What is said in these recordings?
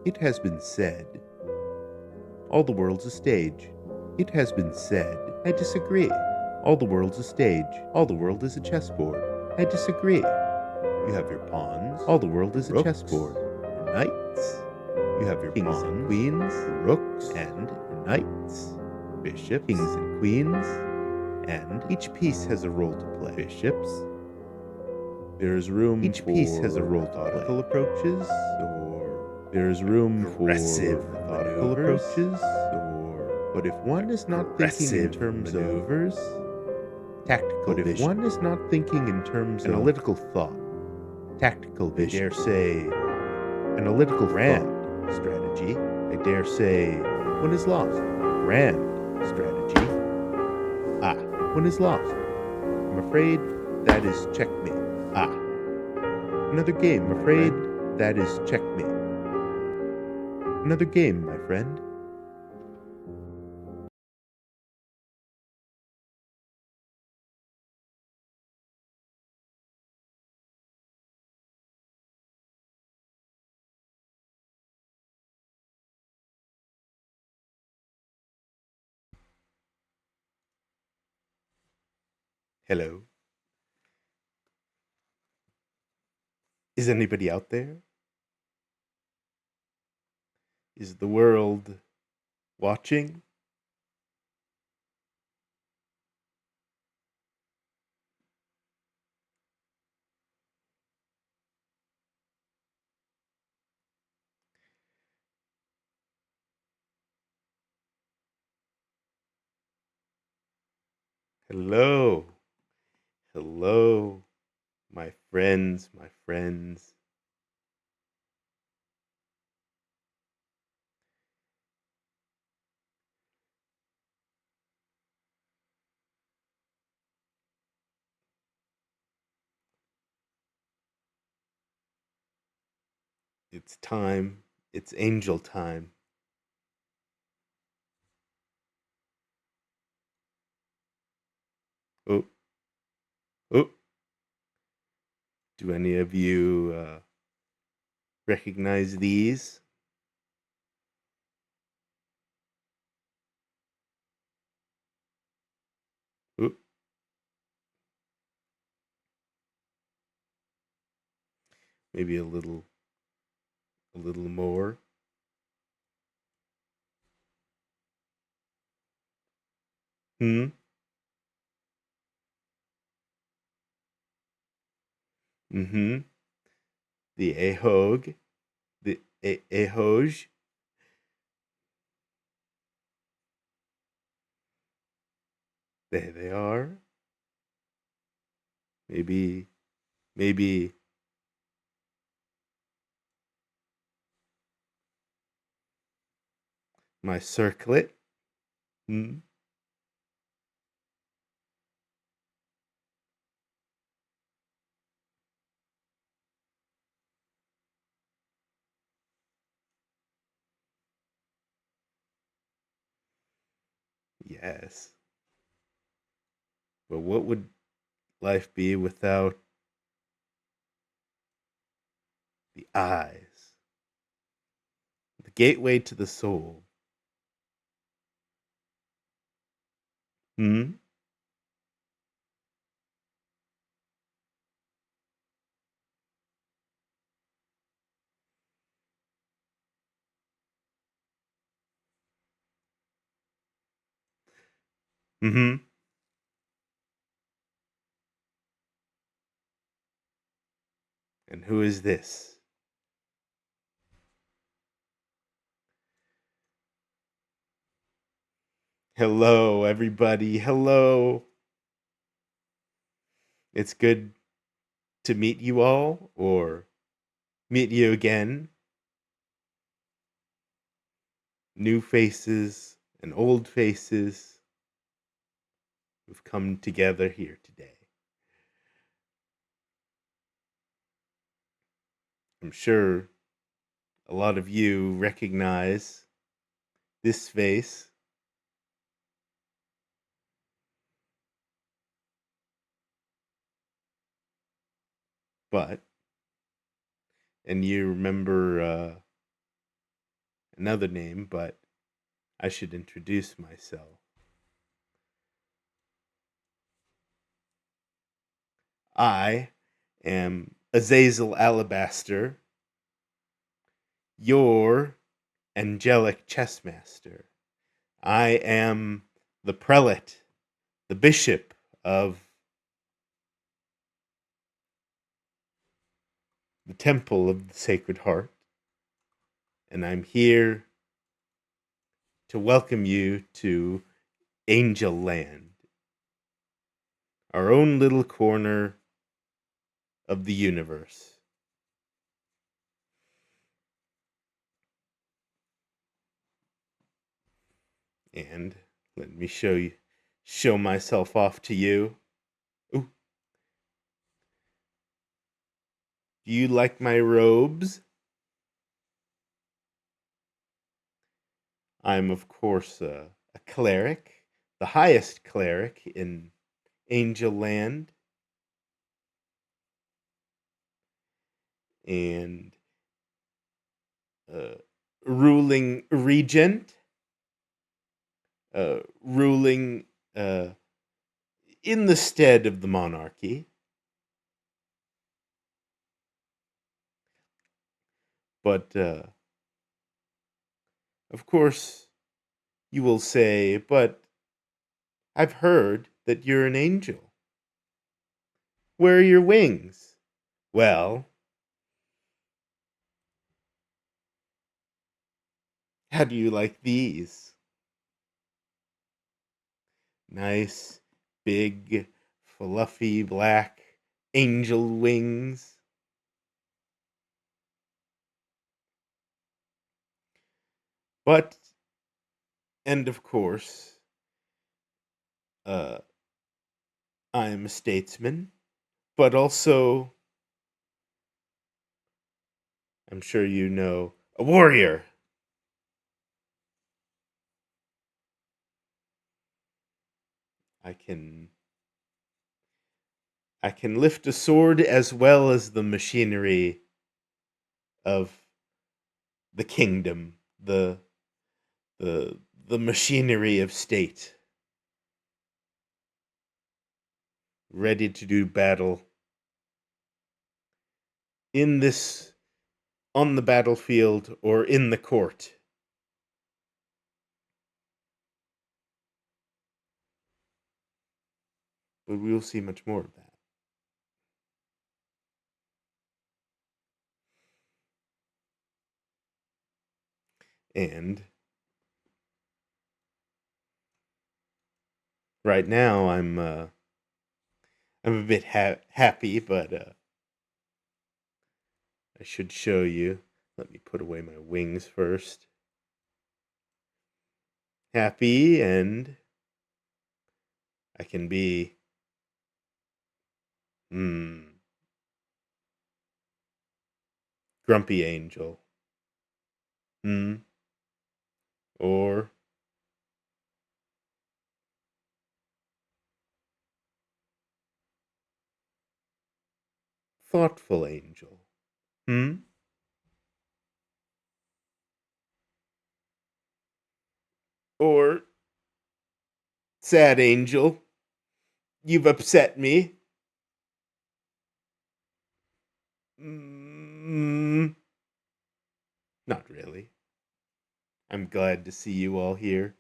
It has been said, all the world's a stage. It has been said, I disagree. All the world's a stage. All the world is a chessboard. I disagree. You have your pawns. All the world is a chessboard. Your knights. You have your kings pawns, and queens, rooks, and your knights. Bishops, kings and queens, and each piece has a role to play. Bishops. There's room each piece has a role to play. Approaches, or there's room for methodical approaches, or but if one is not thinking in terms maneuvers, tactical vision. If one is not thinking in terms of analytical thought, tactical vision, I dare say, analytical grand strategy, I dare say, one is lost. Grand strategy. One is lost. I'm afraid that is checkmate. Another game, I'm afraid that is checkmate. Another game, my friend. Hello. Is anybody out there? Is the world watching? Hello. Hello, my friends, my friends. It's time. It's angel time. Oh, oh. Do any of you recognize these? Oh. Maybe a little more. Hmm. Mm-hmm. The Ahog. The Ahoj. There they are. Maybe my circlet. Hmm. Yes. But what would life be without the eyes? The gateway to the soul. Hmm. Mm-hmm. And who is this? Hello, everybody. Hello. It's good to meet you all, or meet you again. New faces and old faces who've come together here today. I'm sure a lot of you recognize this face. And you remember another name, but I should introduce myself. I am Azazel Alabaster, your angelic chessmaster. I am the prelate, the bishop of the Temple of the Sacred Heart, and I'm here to welcome you to Angel Land, our own little corner of the universe. And let me show myself off to you. Ooh. Do you like my robes? I'm, of course, a cleric, the highest cleric in Angel Land, and ruling regent, ruling in the stead of the monarchy. But, of course, you will say, but I've heard that you're an angel. Where are your wings? Well, how do you like these? Nice, big, fluffy, black angel wings. But, and of course, uh, I'm a statesman, but also, I'm sure you know, a warrior. I can I can lift a sword as well as the machinery of the kingdom, the the machinery of state, ready to do battle in this on the battlefield or in the court. But we will see much more of that. And right now I'm a bit happy, but I should show you. Let me put away my wings first. Happy, and I can be grumpy angel. Or thoughtful angel. Or sad angel. You've upset me. Not really. I'm glad to see you all here.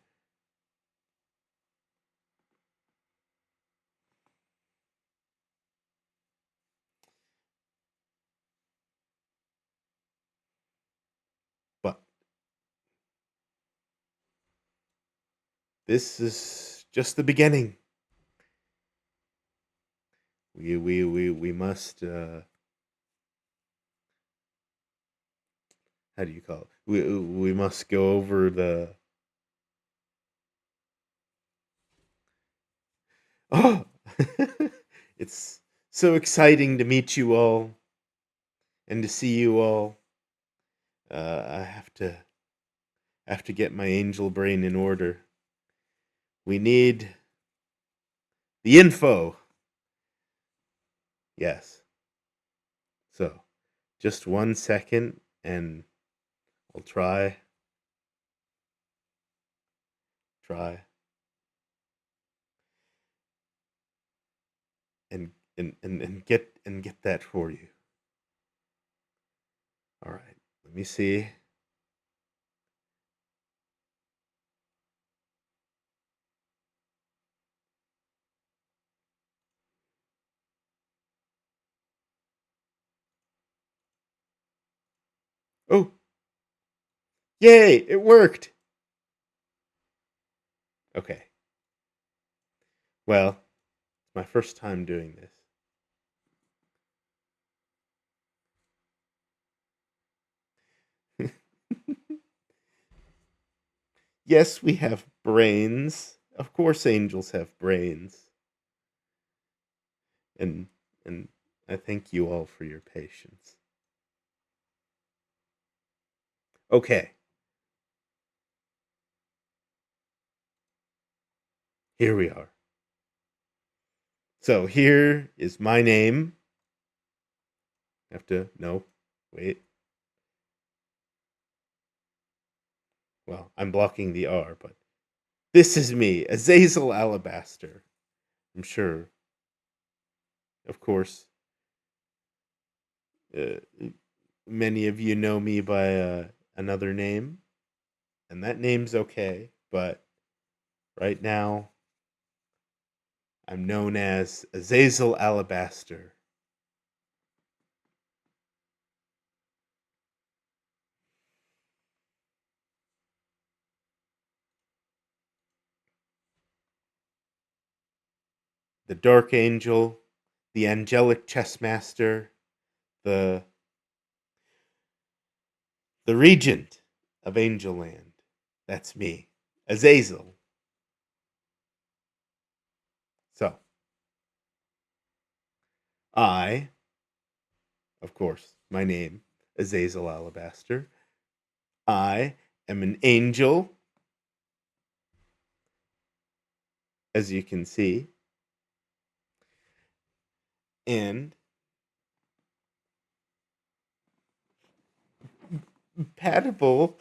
But this is just the beginning. We must how do you call it? We must go over the oh it's so exciting to meet you all and to see you all. I have to get my angel brain in order. We need the info. Yes. So, just 1 second and I'll try try and get that for you. All right, let me see. Oh, yay, it worked. Okay. Well, it's my first time doing this. Yes, we have brains. Of course angels have brains. And and I thank you all for your patience. Okay. Here we are. So here is my name. No, wait. Well, I'm blocking the R, but this is me, Azazel Alabaster. I'm sure, of course, uh, many of you know me by another name, and that name's okay, but right now I'm known as Azazel Alabaster. The Dark Angel, the Angelic Chessmaster, the the Regent of Angel Land. That's me, Azazel. So, I, of course, my name, Azazel Alabaster. I am an angel, as you can see, and compatible.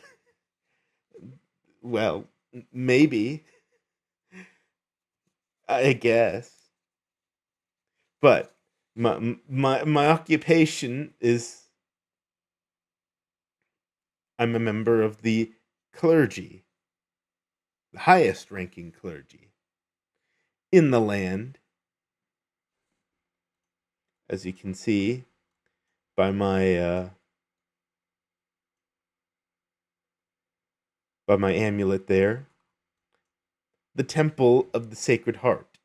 Well, maybe, I guess. But my occupation is I'm a member of the clergy, the highest ranking clergy in the land, as you can see by my amulet there, the Temple of the Sacred Heart.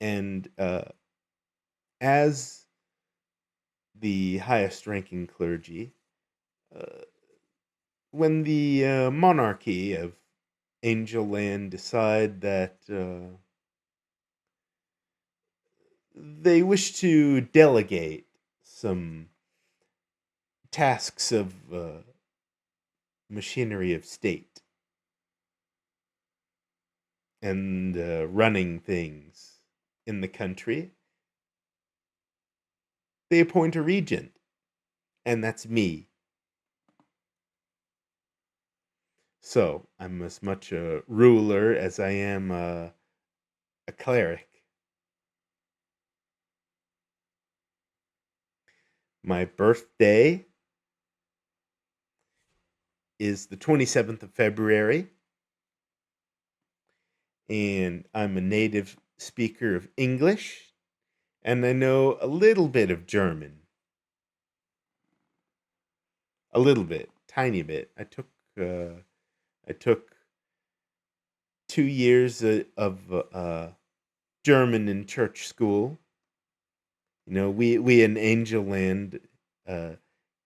And as the highest ranking clergy, uh, when the monarchy of Angel Land decide that they wish to delegate some tasks of machinery of state and running things in the country, they appoint a regent, and that's me. So I'm as much a ruler as I am a cleric. My birthday is the 27th of February, and I'm a native speaker of English, and I know a little bit of German. A little bit, tiny bit. I took 2 years of German in church school. You know, we in Angel Land uh,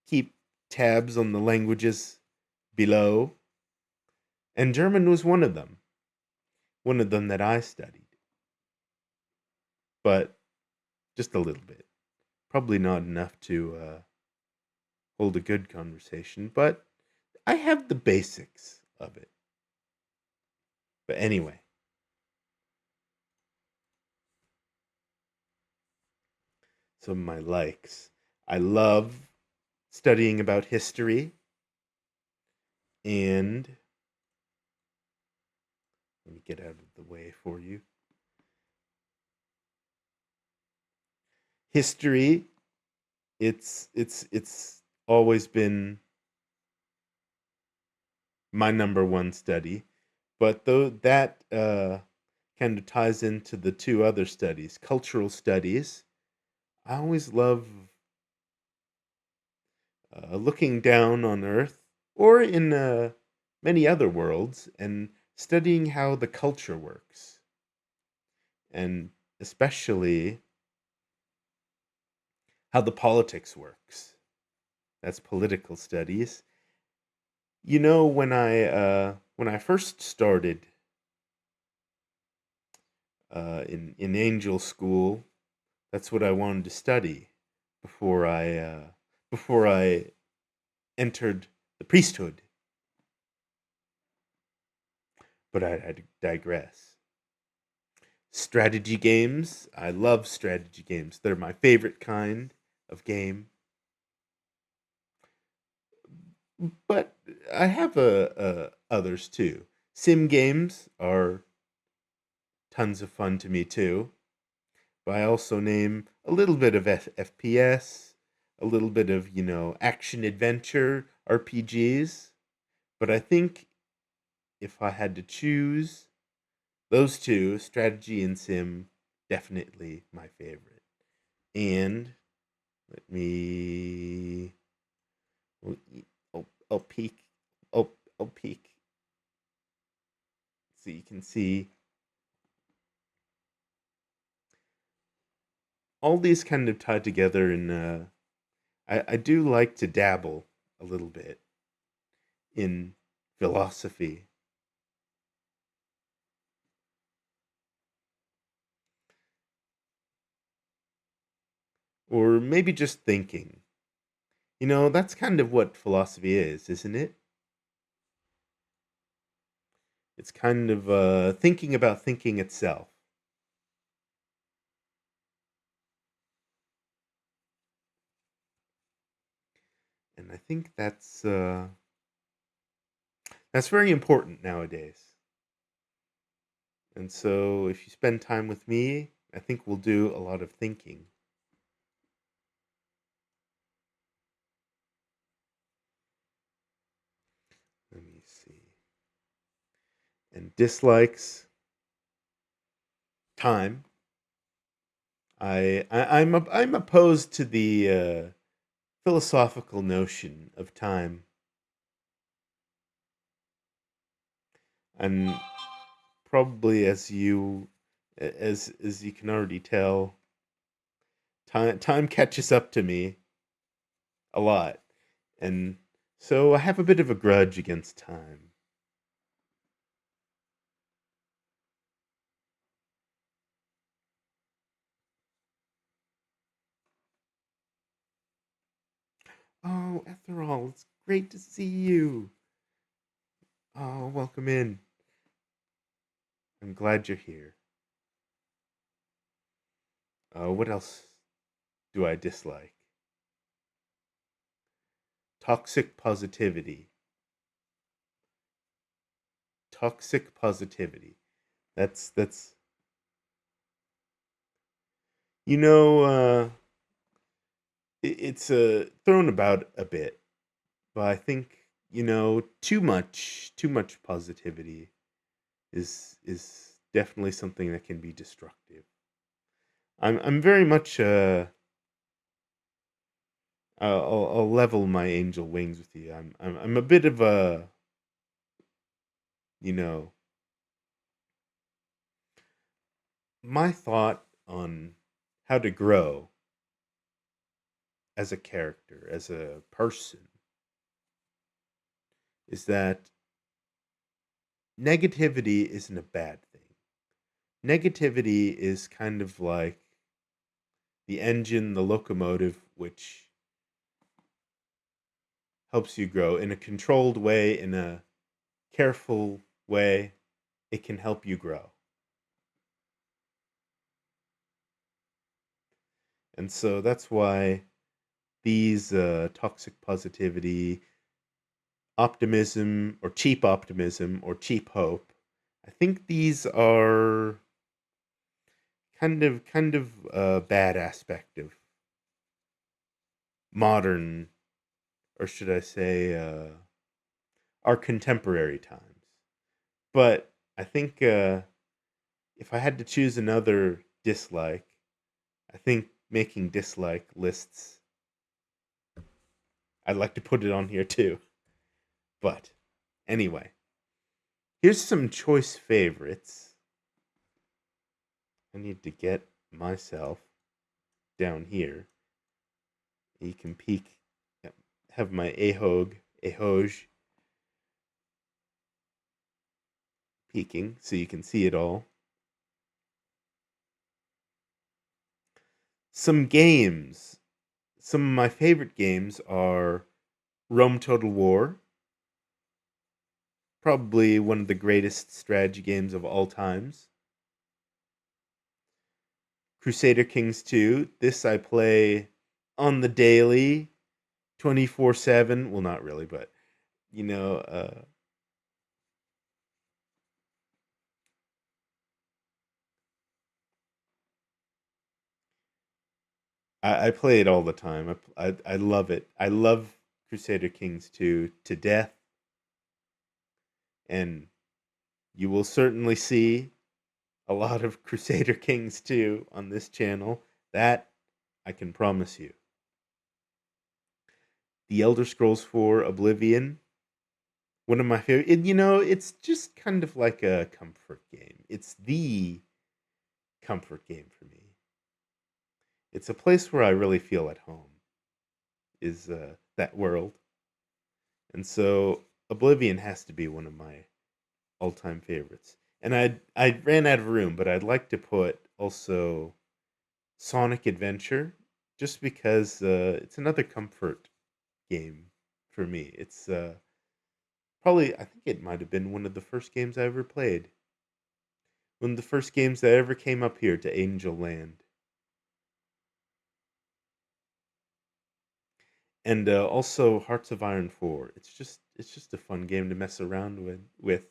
keep tabs on the languages below, and German was one of them that I studied, but just a little bit. Probably not enough to hold a good conversation, but I have the basics of it. But anyway, some of my likes. I love studying about history, and let me get out of the way for you. History, it's always been my number one study, but though that kind of ties into the two other studies, cultural studies. I always love looking down on Earth or in many other worlds and studying how the culture works, and especially how the politics works. That's political studies. You know, when I first started in angel school, that's what I wanted to study before I entered the priesthood. But I digress. Strategy games. I love strategy games. They're my favorite kind of game. But I have others too. Sim games are tons of fun to me too. But I also name a little bit of FPS, a little bit of, action adventure RPGs. But I think if I had to choose, those two, strategy and sim, definitely my favorite. And let me. I'll peek. I'll peek. So you can see all these kind of tied together. And I do like to dabble a little bit in philosophy. Or maybe just thinking. That's kind of what philosophy is, isn't it? It's kind of thinking about thinking itself. And I think that's very important nowadays. And so if you spend time with me, I think we'll do a lot of thinking. Let me see. And dislikes time. I'm opposed to the philosophical notion of time. And probably as you can already tell, time catches up to me a lot. And so I have a bit of a grudge against time. Oh, Etherall, it's great to see you. Oh, welcome in. I'm glad you're here. What else do I dislike? Toxic positivity. Toxic positivity. That's you know it's thrown about a bit, but I think too much positivity is definitely something that can be destructive. I'm very much I'll level my angel wings with you. I'm a bit of a you know my thought on how to grow as a character, as a person, is that negativity isn't a bad thing. Negativity is kind of like the engine, the locomotive, which helps you grow in a controlled way, in a careful way. It can help you grow. And so that's why these toxic positivity, optimism, or cheap hope. I think these are kind of a bad aspect of modern, or should I say, our contemporary times. But I think if I had to choose another dislike, I think making dislike lists, I'd like to put it on here too. But anyway, here's some choice favorites. I need to get myself down here. You can peek, have my ahoj peeking so you can see it all. Some games. Some of my favorite games are Rome Total War, probably one of the greatest strategy games of all times. Crusader Kings 2. This I play on the daily, 24/7. Well, not really, but you know, I play it all the time. I love it. I love Crusader Kings 2 to death, and you will certainly see a lot of Crusader Kings 2 on this channel. That I can promise you. The Elder Scrolls 4 Oblivion, one of my favorite. It's just kind of like a comfort game. It's the comfort game for me. It's a place where I really feel at home. Is that world, and so Oblivion has to be one of my all-time favorites. And I ran out of room, but I'd like to put also Sonic Adventure, just because it's another comfort game for me. It's probably, I think it might have been one of the first games I ever played. One of the first games that ever came up here to Angel Land. And also Hearts of Iron 4. It's just a fun game to mess around with.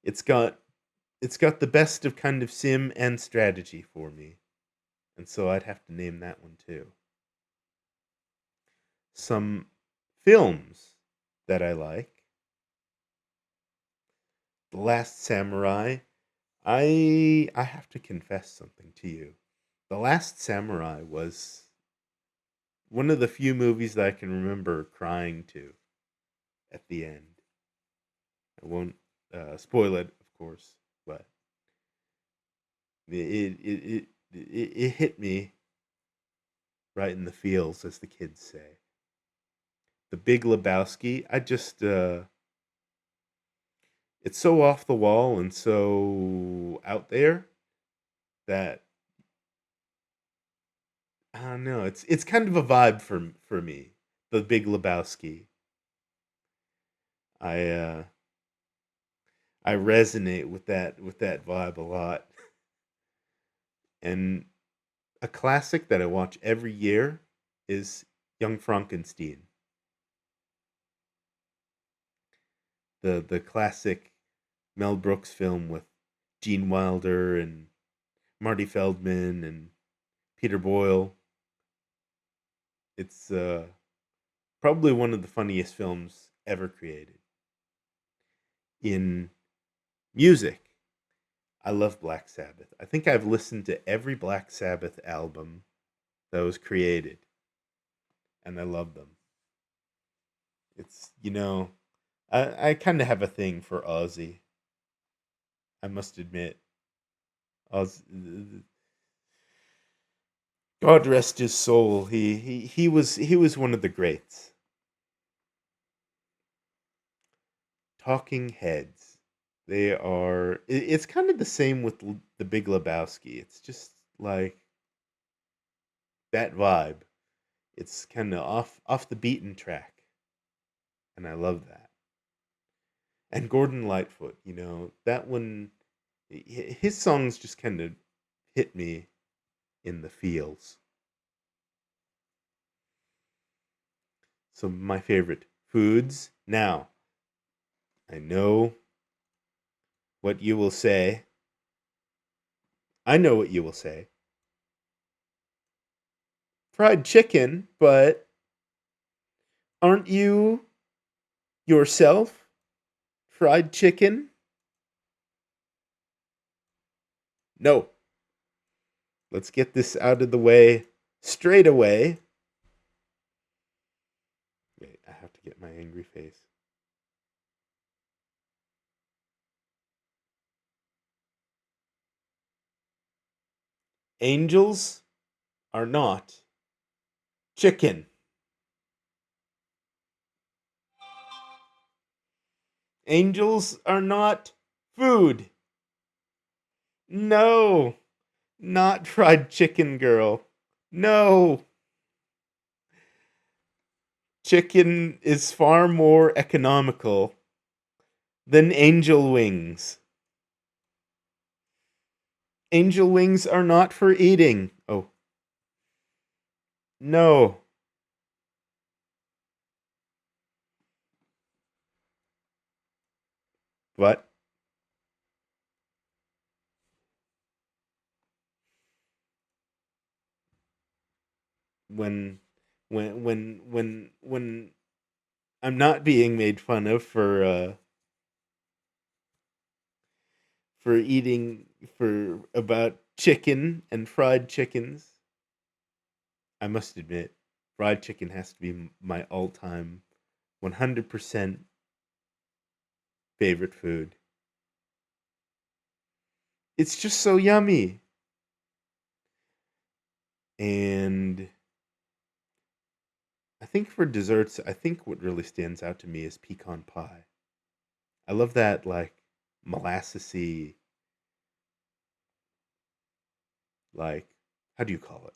It's got it's got the best of kind of sim and strategy for me. And so I'd have to name that one too. Some films that I like. The Last Samurai. I have to confess something to you. The Last Samurai was one of the few movies that I can remember crying to at the end. I won't spoil it, of course, but it hit me right in the feels, as the kids say. The Big Lebowski. It's so off the wall and so out there that I don't know. It's kind of a vibe for me. The Big Lebowski. I uh, I resonate with that vibe a lot. And a classic that I watch every year is Young Frankenstein. The classic Mel Brooks film with Gene Wilder and Marty Feldman and Peter Boyle. It's probably one of the funniest films ever created. In music, I love Black Sabbath. I think I've listened to every Black Sabbath album that was created, and I love them. It's, I kind of have a thing for Ozzy. I must admit, Oz, God rest his soul. He was one of the greats. Talking Heads. They are. It's kind of the same with the Big Lebowski. It's just like that vibe. It's kind of off the beaten track, and I love that. And Gordon Lightfoot, that one, his songs just kind of hit me in the feels. some of my favorite foods. Now, I know what you will say. I know what you will say. Fried chicken, but aren't you yourself fried chicken? No. Let's get this out of the way straight away. Wait, I have to get my angry face. Angels are not chicken. Angels are not food. No, not fried chicken, girl. No. Chicken is far more economical than angel wings. Angel wings are not for eating. Oh. No. What? When when I'm not being made fun of for eating for about chicken and fried chickens. I must admit, fried chicken has to be my all-time 100% favorite food. It's just so yummy. And I think for desserts, I think what really stands out to me is pecan pie. I love that like molassesy, like how do you call it?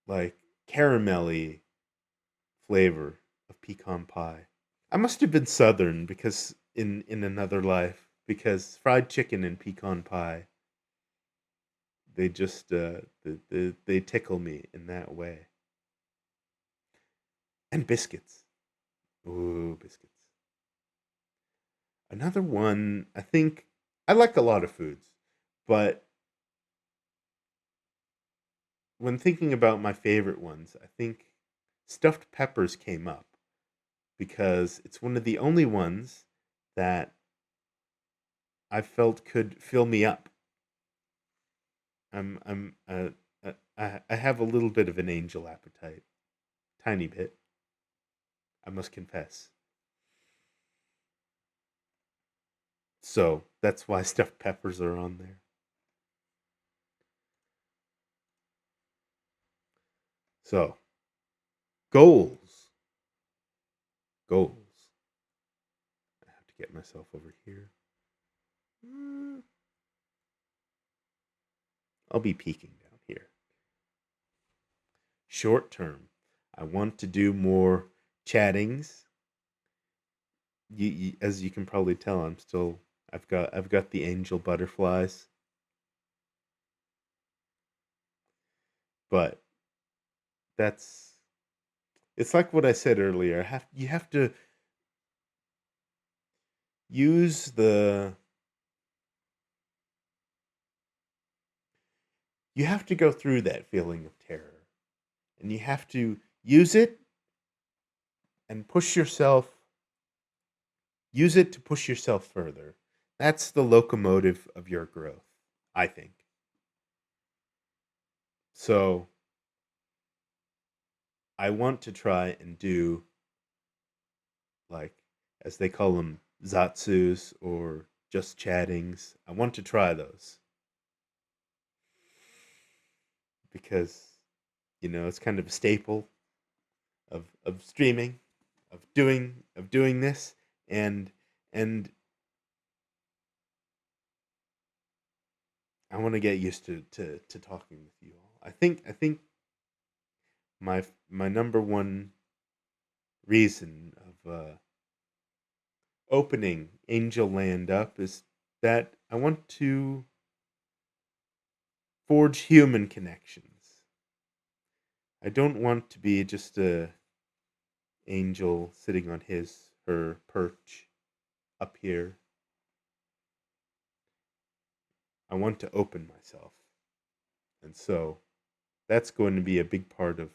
Like caramelly flavor of pecan pie. I must have been southern because in another life because fried chicken and pecan pie they just they tickle me in that way. And biscuits. Ooh, biscuits. Another one, I think I like a lot of foods, but when thinking about my favorite ones, I think stuffed peppers came up because it's one of the only ones that I felt could fill me up. I have a little bit of an angel appetite, tiny bit. I must confess. So that's why stuffed peppers are on there. So goals, goals. I have to get myself over here. Mm, I'll be peeking down here. Short term, I want to do more chattings. As you can probably tell, I've got the angel butterflies, but that's it's like what I said earlier. You have to use the you have to go through that feeling of terror, and you have to use it and push yourself. Use it to push yourself further. That's the locomotive of your growth, I think. So I want to try and do like as they call them zatsus or just chattings. I want to try those because it's kind of a staple of streaming, of doing this, and and I want to get used to talking with you all. I think my number one reason of opening Angel Land up is that I want to forge human connections. I don't want to be just a angel sitting on her perch up here. I want to open myself. And so that's going to be a big part of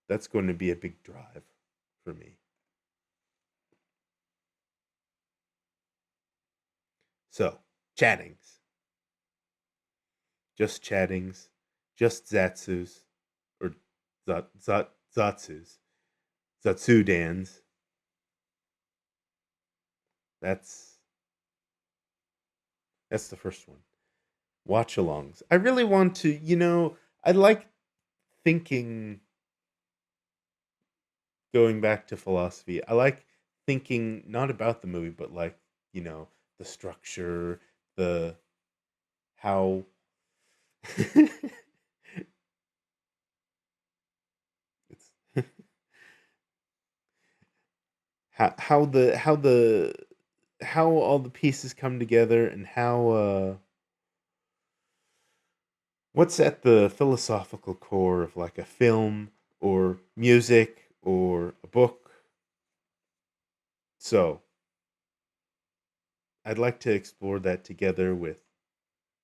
that's going to be a big drive for me. So, chattings. Just chattings, just zatsus or zatsus. Zatsudans. That's the first one. Watch alongs. I really want to, I like thinking, going back to philosophy. I like thinking not about the movie, but like, the structure, the how it's how all the pieces come together and how what's at the philosophical core of like a film or music or a book. So I'd like to explore that together with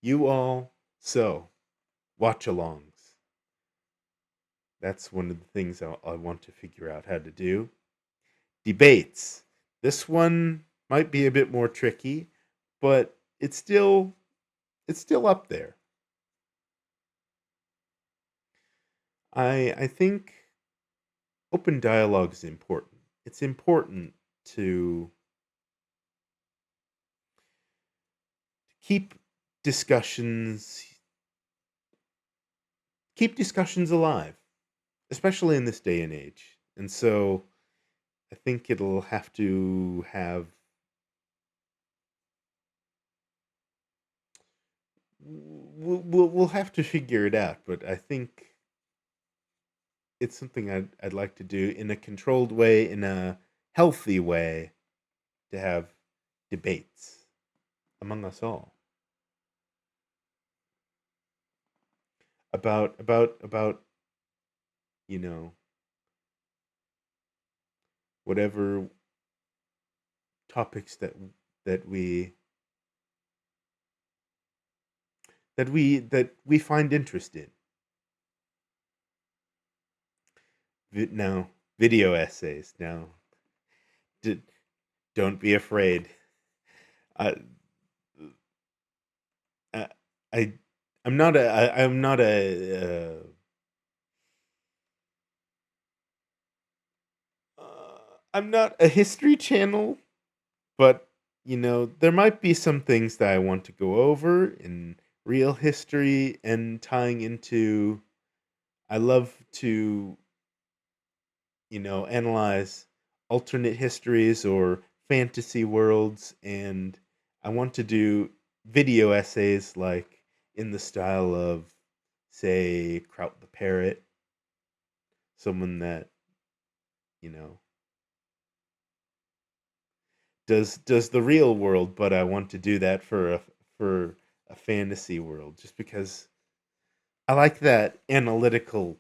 you all. So watch alongs. That's one of the things I want to figure out how to do. Debates. This one might be a bit more tricky, but it's still up there. I think open dialogue is important. It's important to keep discussions alive, especially in this day and age. And so I think it'll have to have we'll have to figure it out, but I think it's something I'd like to do in a controlled way, in a healthy way, to have debates among us all about you know whatever topics that we that we find interest in. Now, video essays. Now, d- don't be afraid. I, I, I I'm not I'm not a history channel, but there might be some things that I want to go over in real history and tying into. I love to analyze alternate histories or fantasy worlds, and I want to do video essays like in the style of, say, Kraut the Parrot, someone that you know does the real world, but I want to do that for a fantasy world, just because I like that analytical.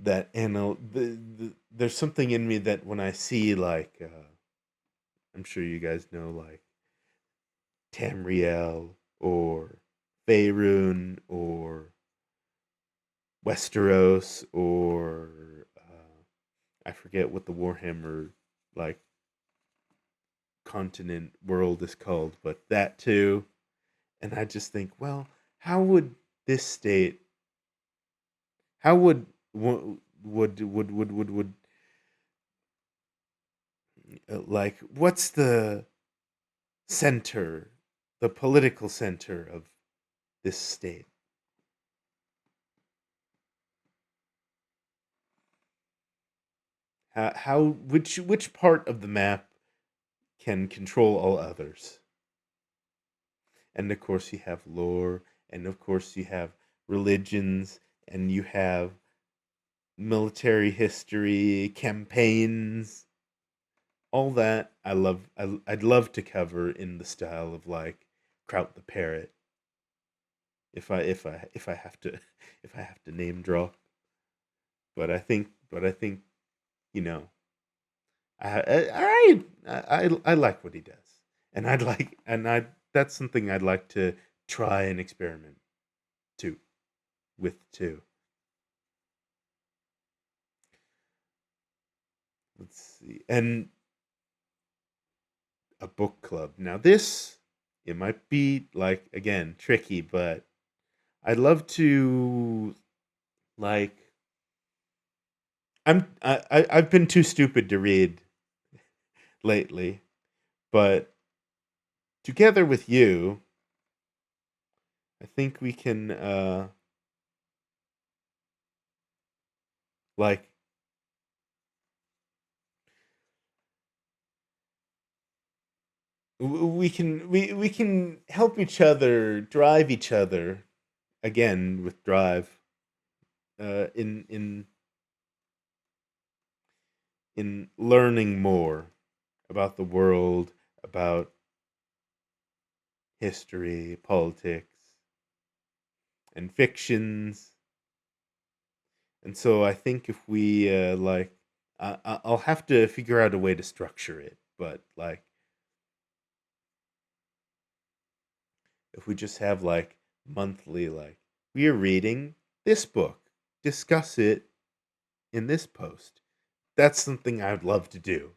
There's something in me that when I see like I'm sure you guys know like Tamriel or Faerun or Westeros or I forget what the Warhammer like continent world is called, but that too. And I just think, well, how would this state? How would like what's the center, the political center of this state? How which part of the map can control all others? And of course you have lore, and of course you have religions, and you have military history, campaigns, all that. I'd love to cover in the style of like Kraut the Parrot. if I have to if I have to name drop. But I think you know I like what he does, and that's something I'd like to try and experiment too with too. Let's see, and a book club. Now this it might be like again tricky, but I'd love to like I've been too stupid to read lately, but together with you, I think we can like we can help each other drive each other again with drive in learning more about the world, about history, politics, and fictions. And so I think if we I'll have to figure out a way to structure it, but like if we just have like monthly, like we are reading this book, discuss it in this post. That's something I'd love to do.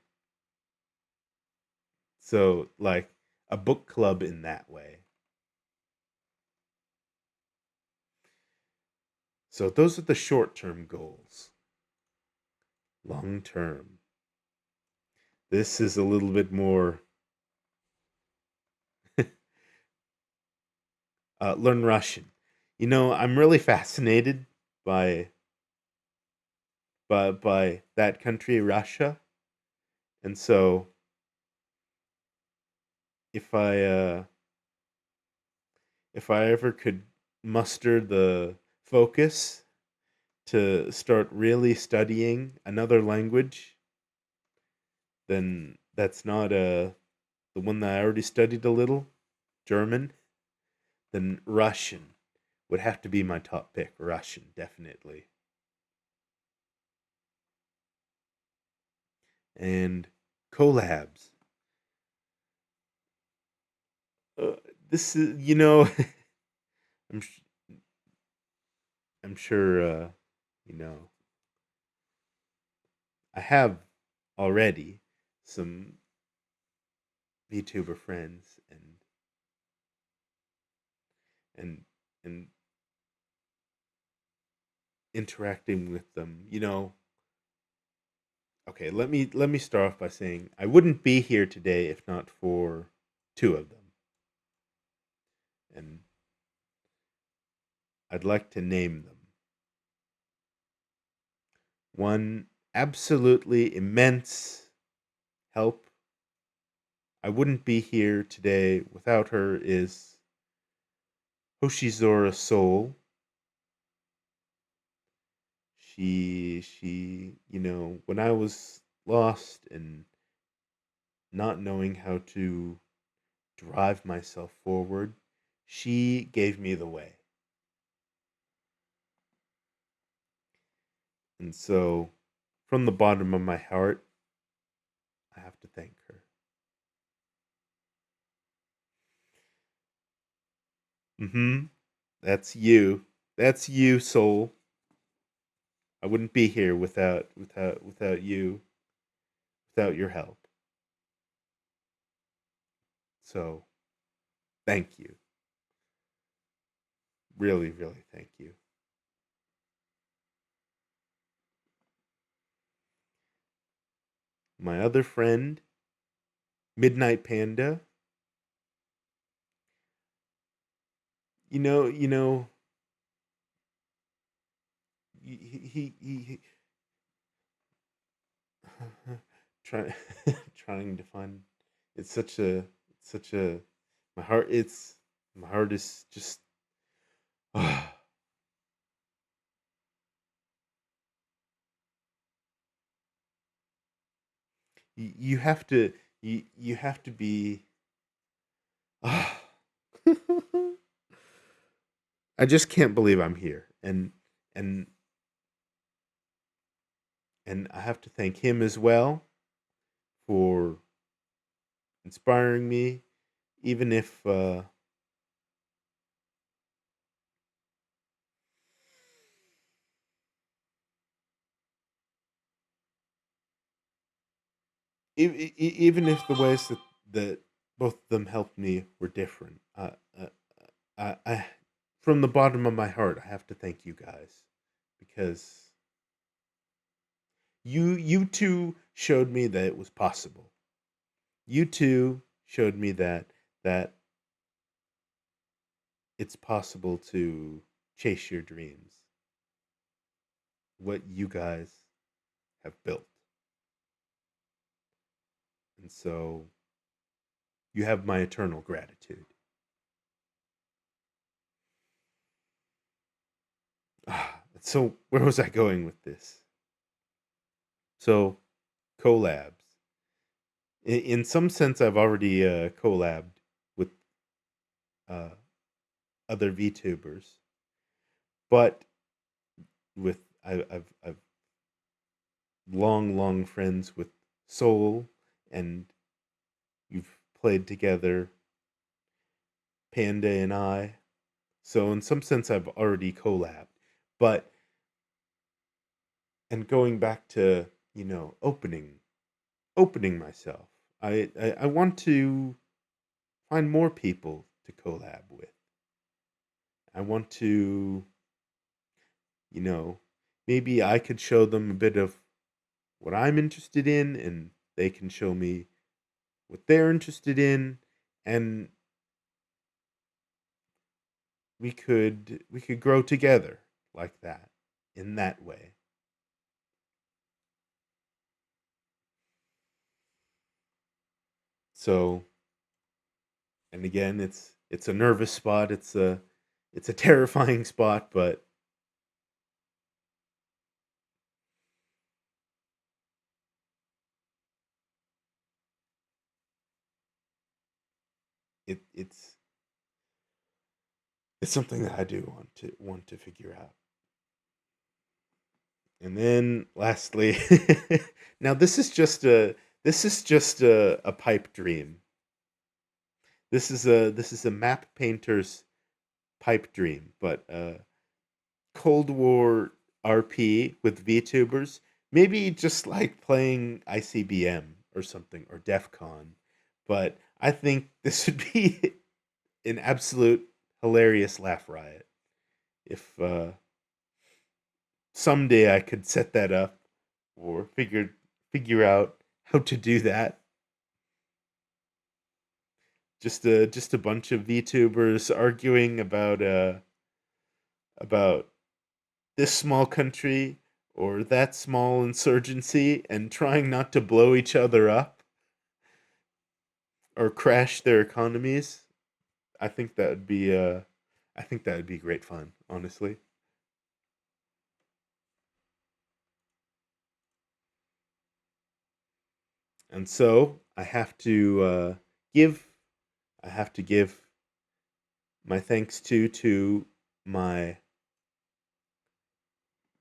So like a book club in that way. So those are the short-term goals. Long term. This is a little bit more learn Russian. I'm really fascinated by by that country, Russia. And so if I uh if I ever could muster the focus to start really studying another language, then that's not the one that I already studied a little, German, then Russian would have to be my top pick. Russian, definitely. And collabs. Uh, this is, I'm sh- I'm sure you know, I have already some VTuber friends and and interacting with them. Okay, let me start off by saying I wouldn't be here today if not for two of them. And I'd like to name them. One absolutely immense help. I wouldn't be here today without her is Hoshizora Soul. She, when I was lost and not knowing how to drive myself forward, she gave me the way. And so, from the bottom of my heart, I have to thank her. Mm-hmm. That's you. That's you, soul. I wouldn't be here without you, without your help. So, thank you. Really, really thank you. My other friend, Midnight Panda, you know, he try, trying to find. It's such a my heart. My heart is just. You have to you have to be. I just can't believe I'm here, and and I have to thank him as well for inspiring me, even if even if the ways that both of them helped me were different. I from the bottom of my heart, I have to thank you guys because you two showed me that it was possible. You two showed me that it's possible to chase your dreams. What you guys have built. And so you have my eternal gratitude. So where was I going with this? So collabs. In some sense, I've already collabed with uh, other VTubers, but with I've long friends with Soul, and you've played together, Panda and I. So in some sense, I've already collabed, but and going back to opening myself, I want to find more people to collab with. I want to, you know, maybe I could show them a bit of what I'm interested in, and they can show me what they're interested in, and we could grow together like that, in that way. So, and again, it's a nervous spot. It's a terrifying spot, but it's something that I do want to figure out. And then lastly, now this is just a pipe dream. This is a map painter's pipe dream, but Cold War RP with VTubers, maybe just like playing ICBM or something or DEF CON. But I think this would be an absolute hilarious laugh riot if someday I could set that up or figure out how to do that. Just a bunch of VTubers arguing about this small country or that small insurgency and trying not to blow each other up or crash their economies. I think that would be I think that would be great fun, honestly. And so give I have to give my thanks to my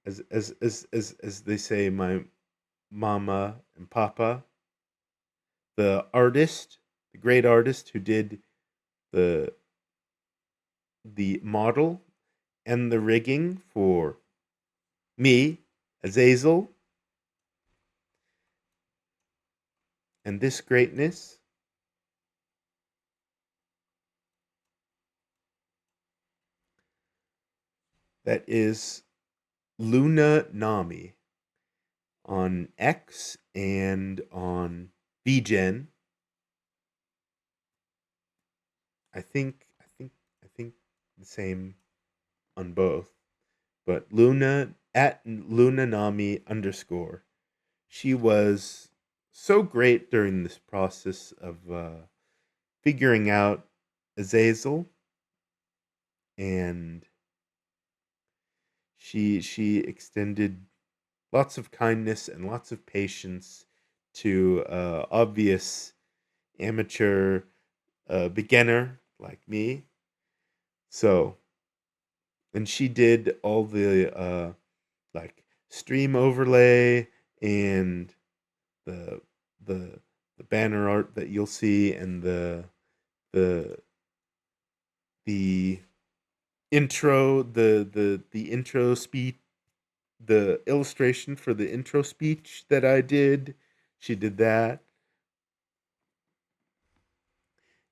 as they say, my mama and papa, the artist, the great artist who did the the model and the rigging for me, Azazel, and this greatness that is Luna Nami on X and on VGen. I think the same on both, but Luna at Luna Nami underscore. She was so great during this process of figuring out Azazel, and she extended lots of kindness and lots of patience to obvious amateur beginner like me. So and she did all the like stream overlay and the the the banner art that you'll see, and the the intro, the intro speech, the illustration for the intro speech that I did. She did that,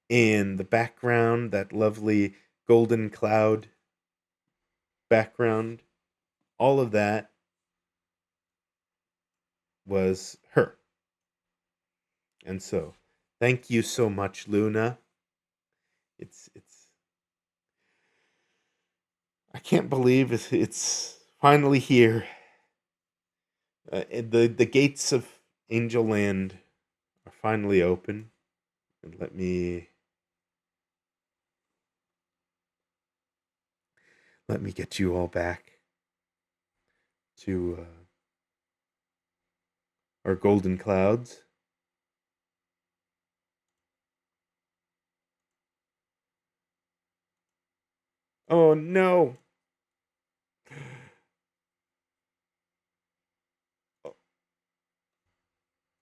and the background, that lovely golden cloud background, all of that was her. And so, thank you so much, Luna. It's I can't believe it's finally here. The gates of Angel Land are finally open. And let me get you all back to our golden clouds. Oh no. Oh,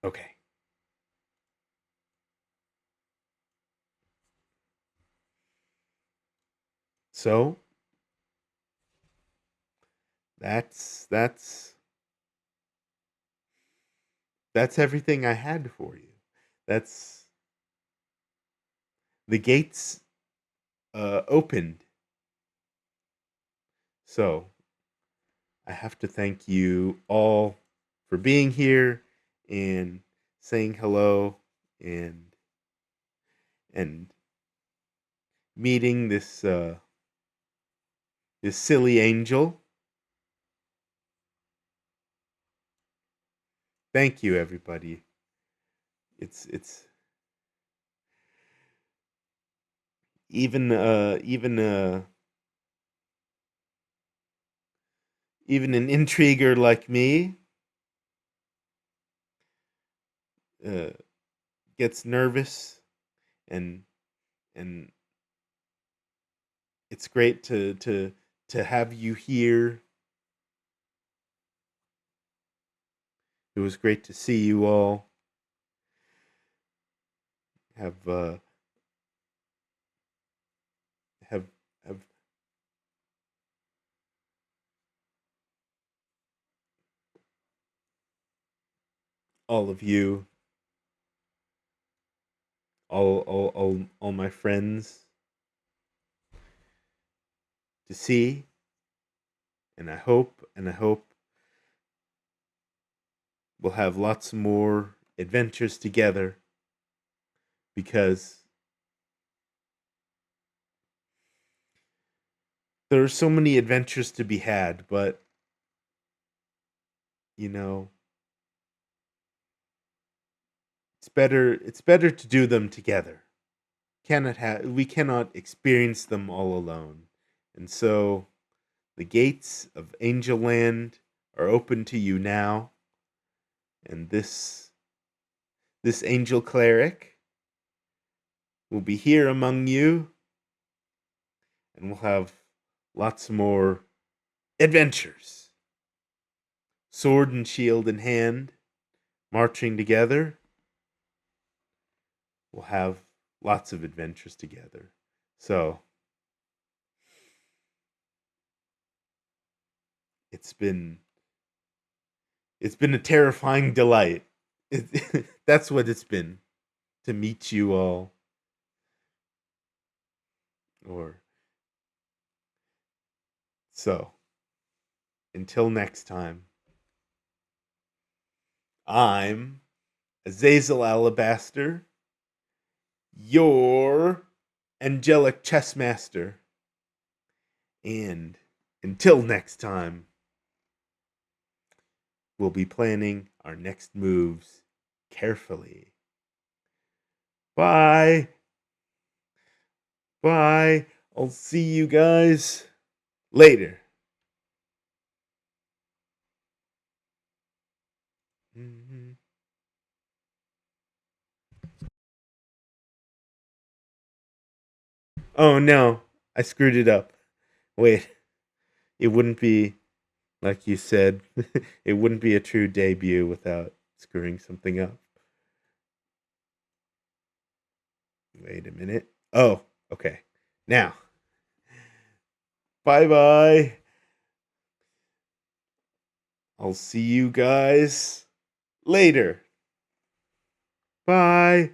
okay. So that's that's everything I had for you. That's the gates opened. So I have to thank you all for being here and saying hello and and meeting this silly angel. Thank you, everybody. It's even an intriguer like me uh, gets nervous, and and it's great to have you here. It was great to see you all. Have have have all of you, all my friends to see, and I hope we'll have lots more adventures together, because there are so many adventures to be had, but you know, it's better to do them together. We cannot experience them all alone. And so the gates of Angel Land are open to you now, and this angel cleric will be here among you, and we'll have lots more adventures. Sword and shield in hand, marching together, we'll have lots of adventures together. So it's been it's been a terrifying delight. That's what it's been, to meet you all. Or so, until next time, I'm Azazel Alabaster, your angelic chess master. And until next time, we'll be planning our next moves carefully. Bye. Bye. I'll see you guys later. Mhm. Oh no, I screwed it up. Wait. it wouldn't be, like you said, it wouldn't be a true debut without screwing something up. Wait a minute. Oh, okay. Now, bye-bye. I'll see you guys later. Bye.